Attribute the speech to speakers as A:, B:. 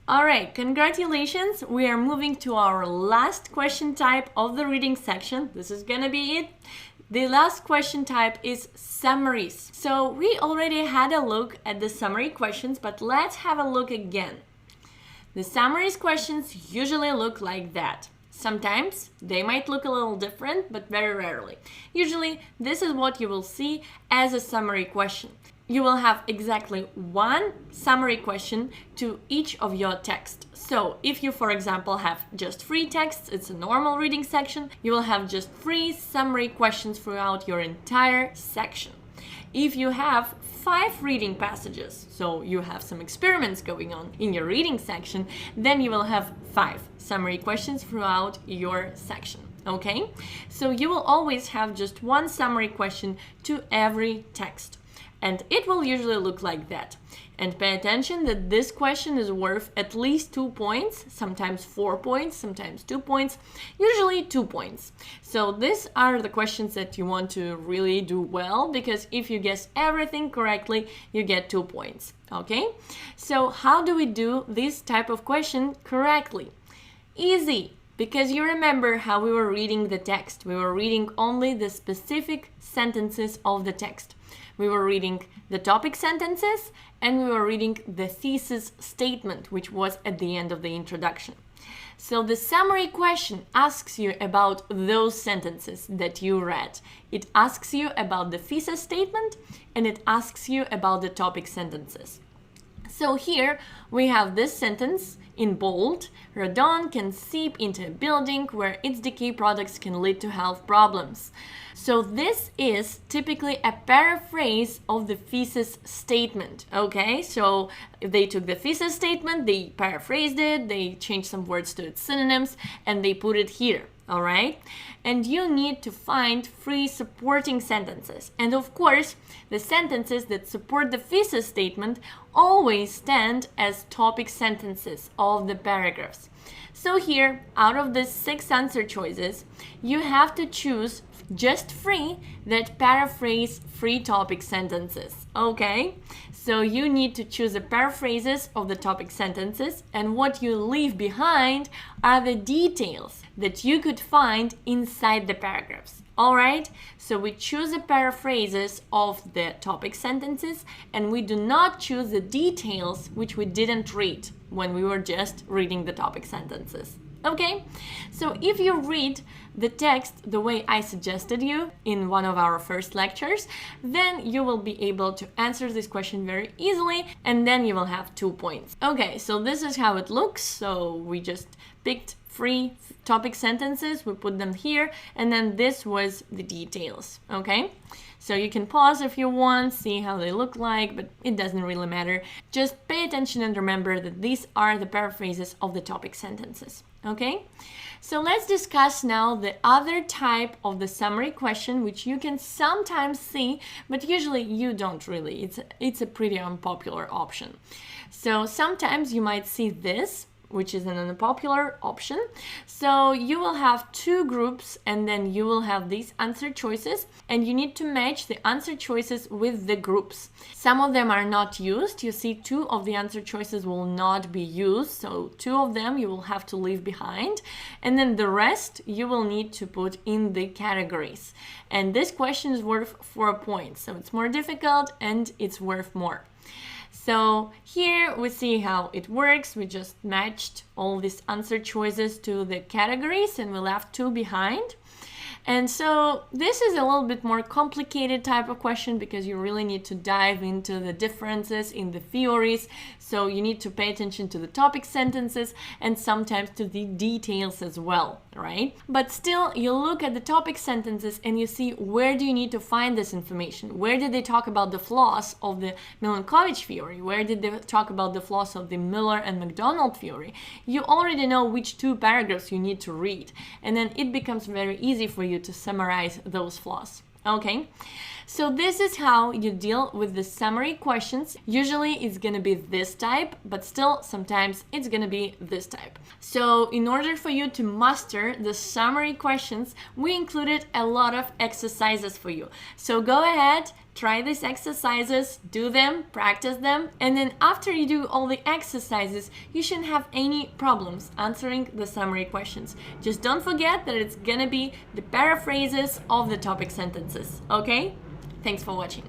A: All right, congratulations. We are moving to our last question type of the reading section. This is gonna be it. The last question type is summaries. So we already had a look at the summary questions, but let's have a look again. The summaries questions usually look like that. Sometimes they might look a little different, but very rarely. Usually this is what you will see as a summary question. You will have exactly one summary question to each of your text. So if you, for example, have just 3 texts, it's a normal reading section, you will have just 3 summary questions throughout your entire section. If you have 5 reading passages, so you have some experiments going on in your reading section, then you will have 5 summary questions throughout your section. Okay? So you will always have just one summary question to every text. And it will usually look like that. And pay attention that this question is worth at least 2 points, sometimes 4 points, sometimes 2 points, usually 2 points. So these are the questions that you want to really do well, because if you guess everything correctly, you get 2 points. Okay? So how do we do this type of question correctly? Easy. Because you remember how we were reading the text. We were reading only the specific sentences of the text. We were reading the topic sentences and we were reading the thesis statement, which was at the end of the introduction. So the summary question asks you about those sentences that you read. It asks you about the thesis statement and it asks you about the topic sentences. So here we have this sentence in bold. Radon can seep into a building where its decay products can lead to health problems. So this is typically a paraphrase of the thesis statement, okay? So they took the thesis statement, they paraphrased it, they changed some words to its synonyms, and they put it here, all right? And you need to find 3 supporting sentences. And of course, the sentences that support the thesis statement always stand as topic sentences of the paragraphs. So here, out of the 6 answer choices, you have to choose just 3 that paraphrase 3 topic sentences, okay? So you need to choose the paraphrases of the topic sentences, and what you leave behind are the details that you could find inside the paragraphs. All right, so we choose the paraphrases of the topic sentences and we do not choose the details which we didn't read when we were just reading the topic sentences. Okay, so if you read the text the way I suggested you in one of our first lectures, then you will be able to answer this question very easily and then you will have 2 points. Okay, so this is how it looks. So we just picked 3 topic sentences, we put them here, and then this was the details, okay? So you can pause if you want, see how they look like, but it doesn't really matter. Just pay attention and remember that these are the paraphrases of the topic sentences, okay? So let's discuss now the other type of the summary question, which you can sometimes see, but usually you don't really. It's a pretty unpopular option. So sometimes you might see this, which is an unpopular option. So you will have 2 groups and then you will have these answer choices and you need to match the answer choices with the groups. Some of them are not used. You see 2 of the answer choices will not be used. So 2 of them you will have to leave behind. And then the rest you will need to put in the categories. And this question is worth 4 points. So it's more difficult and it's worth more. So here we see how it works. We just matched all these answer choices to the categories and we left 2 behind. And so this is a little bit more complicated type of question because you really need to dive into the differences in the theories. So you need to pay attention to the topic sentences and sometimes to the details as well, right? But still, you look at the topic sentences and you see where do you need to find this information? Where did they talk about the flaws of the Milankovitch theory? Where did they talk about the flaws of the Miller and MacDonald theory? You already know which 2 paragraphs you need to read. And then it becomes very easy for you to summarize those flaws. Okay, so this is how you deal with the summary questions. Usually it's gonna be this type, but still sometimes it's gonna be this type. So in order for you to master the summary questions, we included a lot of exercises for you. So go ahead, try these exercises, do them, practice them, and then after you do all the exercises, you shouldn't have any problems answering the summary questions. Just don't forget that it's gonna be the paraphrases of the topic sentences, okay? Thanks for watching.